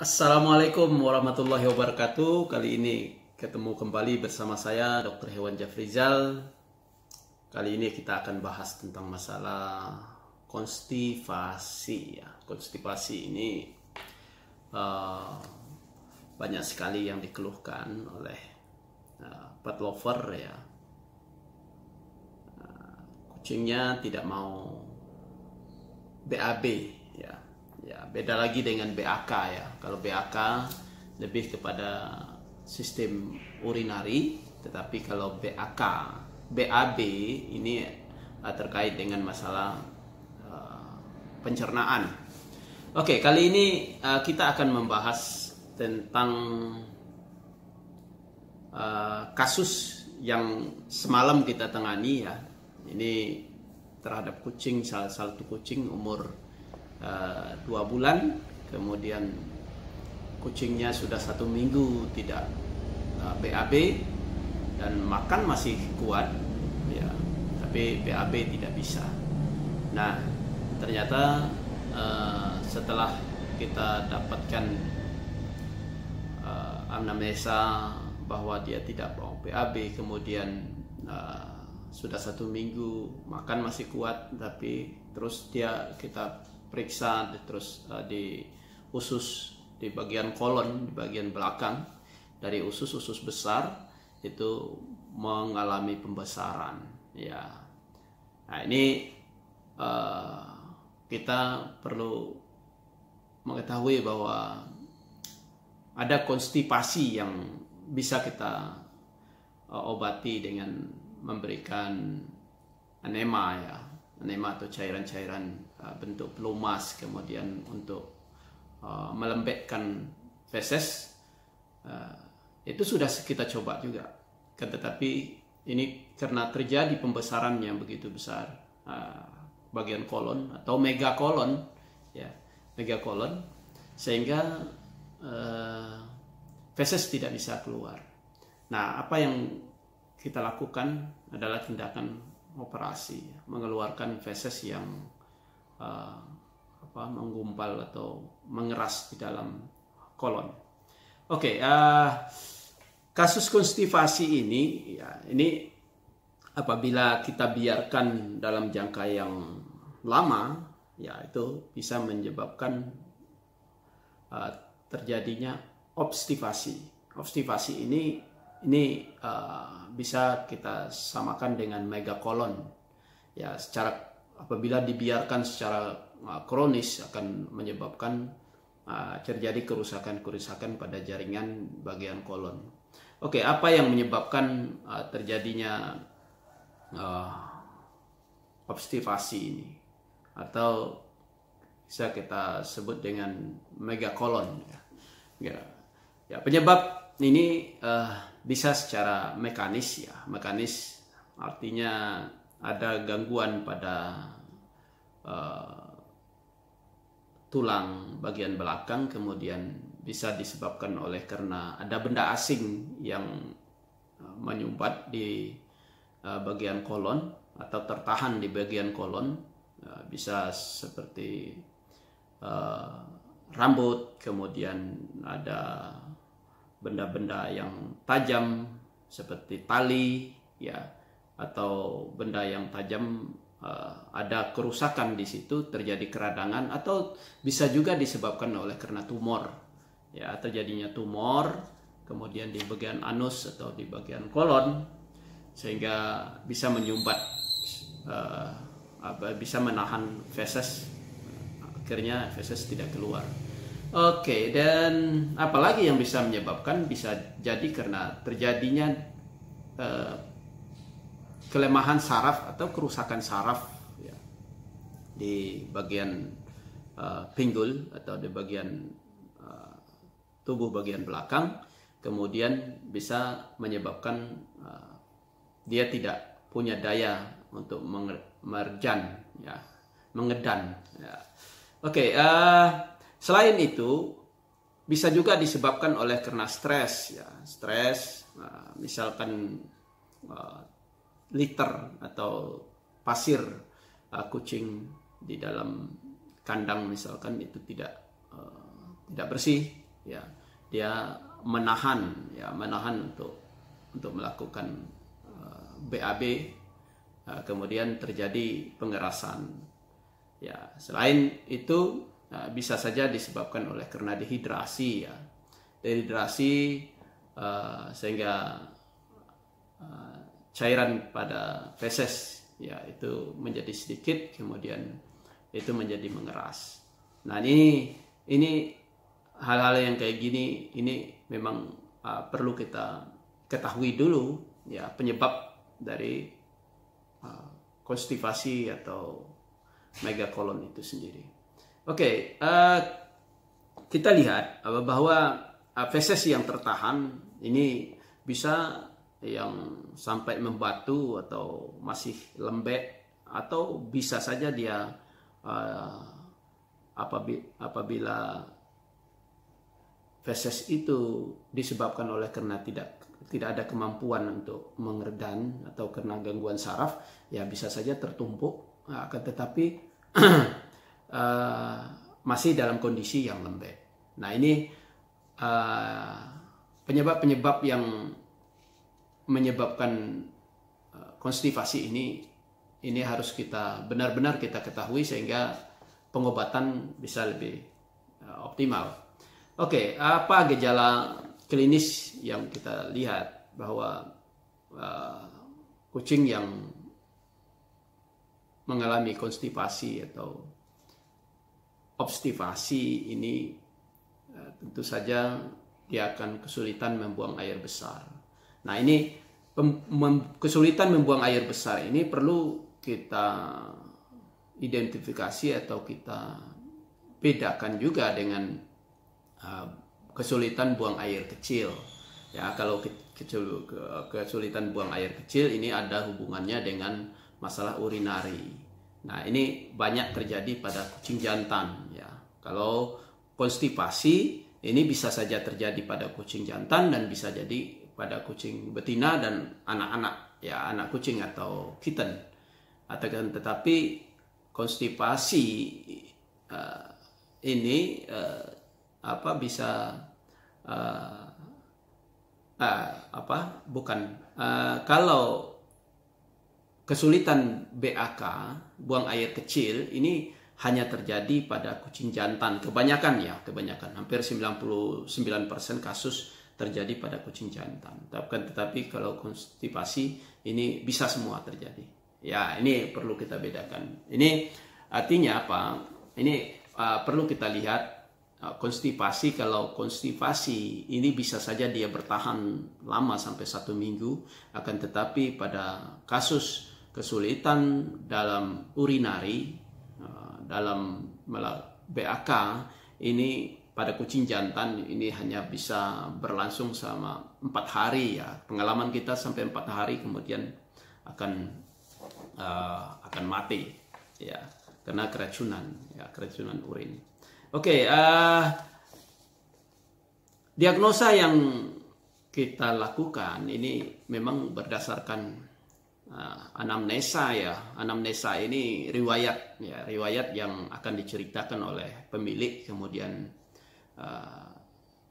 Assalamualaikum warahmatullahi wabarakatuh. Kali ini ketemu kembali bersama saya Dr. Hewan Jafrizal. Kali ini kita akan bahas tentang masalah konstipasi ya. Konstipasi ini banyak sekali yang dikeluhkan oleh pet lover ya. Kucingnya tidak mau BAB ya. Ya, beda lagi dengan BAK ya. Kalau BAK lebih kepada sistem urinari, tetapi kalau BAB ini terkait dengan masalah pencernaan. Oke, kali ini kita akan membahas tentang kasus yang semalam kita tangani ya. Ini terhadap kucing, salah satu kucing umur 2 bulan, kemudian kucingnya sudah 1 minggu tidak BAB dan makan masih kuat ya, tapi BAB tidak bisa. Nah, ternyata setelah kita dapatkan anamnesa bahwa dia tidak mau BAB, kemudian sudah 1 minggu makan masih kuat, tapi terus kita periksa terus di usus, di bagian kolon, di bagian belakang dari usus besar itu mengalami pembesaran ya. Nah, ini kita perlu mengetahui bahwa ada konstipasi yang bisa kita obati dengan memberikan enema ya. Enema atau cairan-cairan bentuk pelumas, kemudian untuk melembekkan feses, itu sudah kita coba juga. Tetapi ini karena terjadi pembesaran yang begitu besar bagian kolon atau megakolon ya, megakolon, sehingga feses tidak bisa keluar. Nah, apa yang kita lakukan adalah tindakan operasi, mengeluarkan feses yang menggumpal atau mengeras di dalam kolon. Oke, kasus konstipasi ini ya, ini apabila kita biarkan dalam jangka yang lama ya, itu bisa menyebabkan terjadinya obstivasi. Obstivasi ini bisa kita samakan dengan megakolon ya. Apabila dibiarkan secara kronis akan menyebabkan terjadi kerusakan pada jaringan bagian kolon. Oke, apa yang menyebabkan terjadinya obstivasi ini atau bisa kita sebut dengan megakolon ya. Penyebab ini bisa secara mekanis ya. Mekanis artinya ada gangguan pada tulang bagian belakang, kemudian bisa disebabkan karena ada benda asing yang menyumbat di bagian kolon atau tertahan di bagian kolon. Bisa seperti rambut, kemudian ada benda-benda yang tajam seperti tali ya, atau benda yang tajam, ada kerusakan di situ, terjadi keradangan, atau bisa juga disebabkan karena tumor ya, terjadinya tumor kemudian di bagian anus atau di bagian kolon, sehingga bisa menyumbat, bisa menahan feses, akhirnya feses tidak keluar. Oke, dan apalagi yang bisa menyebabkan, bisa jadi karena terjadinya kelemahan saraf atau kerusakan saraf ya, di bagian pinggul atau di bagian tubuh bagian belakang, kemudian bisa menyebabkan dia tidak punya daya untuk mengedan ya. Oke, selain itu bisa juga disebabkan karena stres ya. Stres, misalkan litter atau pasir kucing di dalam kandang misalkan itu tidak bersih ya. Dia menahan untuk melakukan BAB, kemudian terjadi pengerasan. Ya, selain itu bisa saja disebabkan karena dehidrasi, ya. Dehidrasi sehingga cairan pada feses, ya, itu menjadi sedikit, kemudian itu menjadi mengeras. Nah, ini hal-hal yang kayak gini, ini memang perlu kita ketahui dulu, ya, penyebab dari konstipasi atau megakolon itu sendiri. Oke, kita lihat bahwa feses yang tertahan ini bisa yang sampai membatu atau masih lembek, atau bisa saja dia apabila feses itu disebabkan karena tidak ada kemampuan untuk mengeredam atau karena gangguan saraf, ya bisa saja tertumpuk, akan tetapi masih dalam kondisi yang lembek. Nah, ini penyebab-penyebab yang menyebabkan konstipasi ini harus kita benar-benar kita ketahui sehingga pengobatan bisa lebih optimal. Oke, apa gejala klinis yang kita lihat bahwa kucing yang mengalami konstipasi atau obstivasi ini tentu saja dia akan kesulitan membuang air besar. Nah, ini kesulitan membuang air besar ini perlu kita identifikasi atau kita bedakan juga dengan kesulitan buang air kecil. Ya, kalau kesulitan buang air kecil ini ada hubungannya dengan masalah urinari. Nah, ini banyak terjadi pada kucing jantan, ya. Kalau konstipasi ini bisa saja terjadi pada kucing jantan dan bisa jadi pada kucing betina dan anak-anak, ya, anak kucing atau kitten. Tetapi konstipasi ini kalau kesulitan BAK, buang air kecil, ini hanya terjadi pada kucing jantan. Kebanyakan hampir 99% kasus terjadi pada kucing jantan. Tetapi kalau konstipasi ini bisa semua terjadi. Ya, ini perlu kita bedakan. Ini artinya apa? Ini perlu kita lihat konstipasi. Kalau konstipasi ini bisa saja dia bertahan lama sampai 1 minggu, akan tetapi pada kasus kesulitan dalam urinari, dalam BAK ini pada kucing jantan ini hanya bisa berlangsung selama 4 hari, ya. Pengalaman kita sampai 4 hari kemudian akan mati, ya, karena keracunan urin. Oke, diagnosa yang kita lakukan ini memang berdasarkan anamnesa, ya. Anamnesa ini riwayat yang akan diceritakan oleh pemilik, kemudian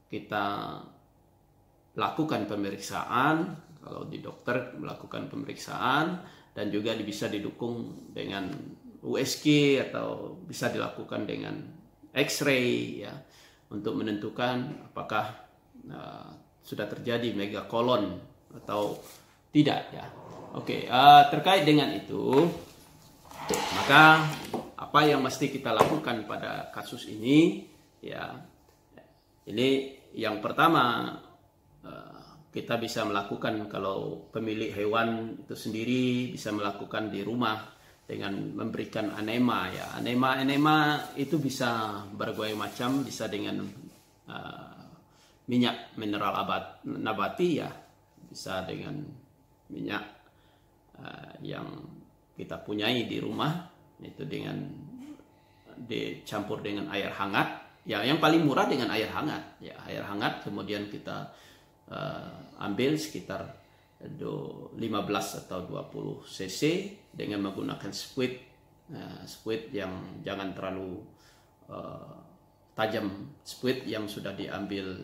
kita lakukan pemeriksaan. Kalau di dokter melakukan pemeriksaan dan juga bisa didukung dengan USG atau bisa dilakukan dengan X-ray, ya, untuk menentukan apakah sudah terjadi megakolon atau tidak, ya. Oke, terkait dengan itu, maka apa yang mesti kita lakukan pada kasus ini, ya, ini yang pertama kita bisa melakukan, kalau pemilik hewan itu sendiri bisa melakukan di rumah dengan memberikan anema, ya. Anema itu bisa berbagai macam, bisa dengan minyak mineral nabati, ya, bisa dengan minyak yang kita punyai di rumah, itu dengan dicampur dengan air hangat, ya, yang paling murah dengan air hangat, ya, air hangat, kemudian kita ambil sekitar 15 atau 20 cc dengan menggunakan squid yang jangan terlalu tajam spuit yang sudah diambil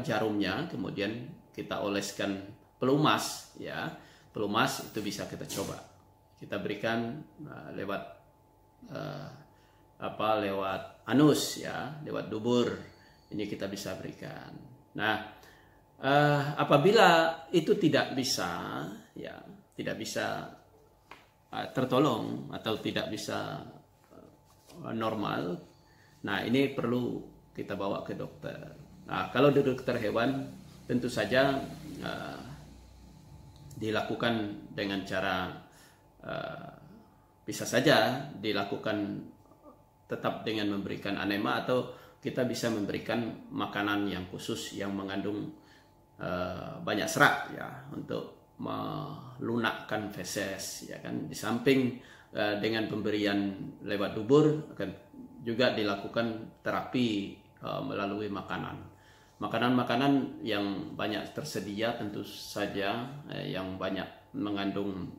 jarumnya, kemudian kita oleskan pelumas, ya. Pelumas itu bisa kita coba. Kita berikan lewat anus, ya, lewat dubur. Ini kita bisa berikan. Nah, apabila itu tidak bisa, ya, tidak bisa tertolong atau tidak bisa normal, nah ini perlu kita bawa ke dokter. Nah, kalau di dokter hewan tentu saja dilakukan dengan cara bisa saja dilakukan tetap dengan memberikan anema, atau kita bisa memberikan makanan yang khusus yang mengandung banyak serat, ya, untuk melunakkan feses, ya kan. Di samping dengan pemberian lewat dubur akan juga dilakukan terapi melalui makanan yang banyak tersedia, tentu saja yang banyak mengandung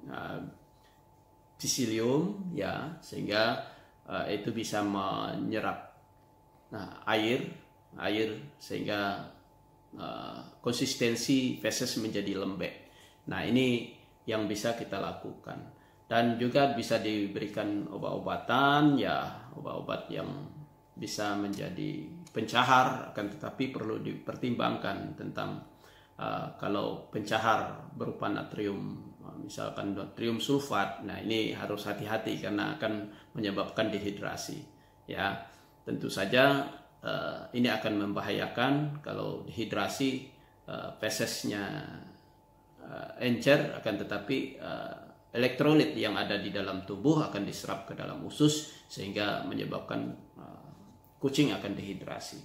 psyllium, ya, sehingga itu bisa menyerap air sehingga konsistensi feses menjadi lembek. Nah, ini yang bisa kita lakukan. Dan juga bisa diberikan obat-obatan, ya, obat-obat yang bisa menjadi pencahar, akan tetapi perlu dipertimbangkan tentang kalau pencahar berupa natrium, misalkan natrium sulfat. Nah, ini harus hati-hati karena akan menyebabkan dehidrasi, ya. Tentu saja ini akan membahayakan kalau dehidrasi, fesesnya encer, akan tetapi elektrolit yang ada di dalam tubuh akan diserap ke dalam usus sehingga menyebabkan kucing akan dehidrasi.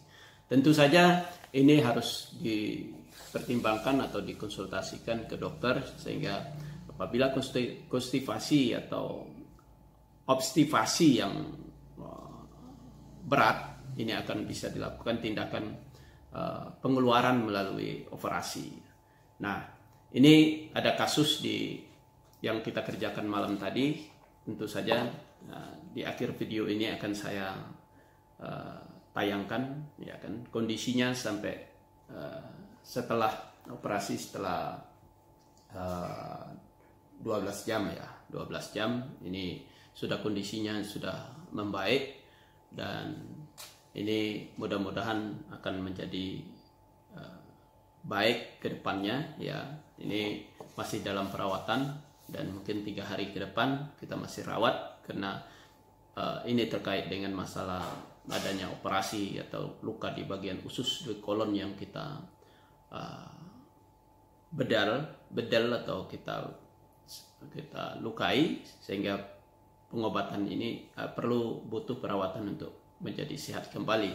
Tentu saja ini harus dipertimbangkan atau dikonsultasikan ke dokter, sehingga apabila konstipasi atau obstivasi yang berat, ini akan bisa dilakukan tindakan pengeluaran melalui operasi. Nah, ini ada kasus yang kita kerjakan malam tadi. Tentu saja di akhir video ini akan saya tayangkan, ya kan, kondisinya sampai setelah operasi, setelah 12 jam, ya, 12 jam ini sudah kondisinya sudah membaik, dan ini mudah-mudahan akan menjadi baik ke depannya, ya. Ini masih dalam perawatan dan mungkin 3 hari ke depan kita masih rawat, karena ini terkait dengan masalah adanya operasi atau luka di bagian usus di kolon yang kita bedal atau kita lukai, sehingga pengobatan ini butuh perawatan untuk menjadi sehat kembali.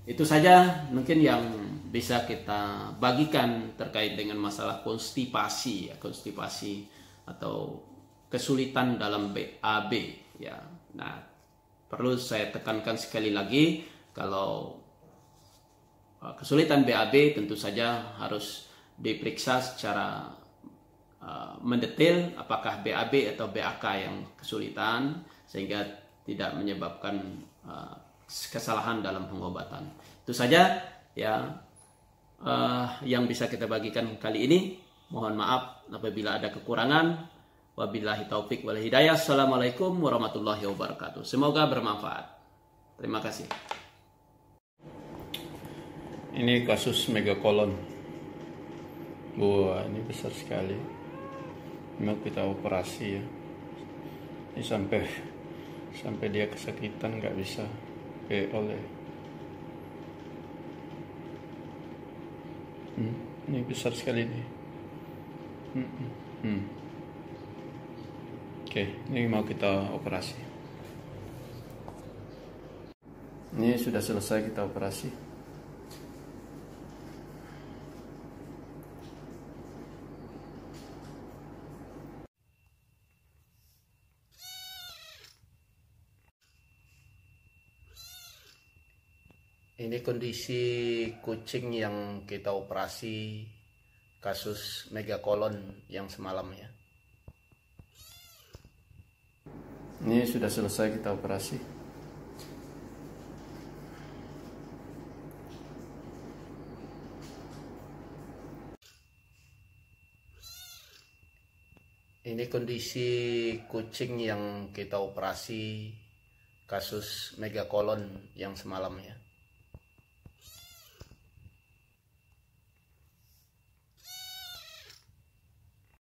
Itu saja mungkin yang bisa kita bagikan terkait dengan masalah konstipasi, ya, konstipasi atau kesulitan dalam BAB, ya. Nah, perlu saya tekankan sekali lagi, kalau kesulitan BAB tentu saja harus diperiksa secara mendetail apakah BAB atau BAK yang kesulitan, sehingga tidak menyebabkan kesalahan dalam pengobatan. Itu saja, ya, yang bisa kita bagikan kali ini. Mohon maaf apabila ada kekurangan. Wabillahi taufik wal hidayah. Assalamualaikum warahmatullahi wabarakatuh. Semoga bermanfaat. Terima kasih. Ini kasus megakolon. Wah, ini besar sekali. Memang kita operasi, ya. Ini sampai dia kesakitan, nggak bisa oleh. Ini besar sekali nih. Oke, ini mau kita operasi. Ini sudah selesai kita operasi. Ini kondisi kucing yang kita operasi kasus megakolon yang semalam, ya. Ini sudah selesai kita operasi. Ini kondisi kucing yang kita operasi kasus megakolon yang semalam ya.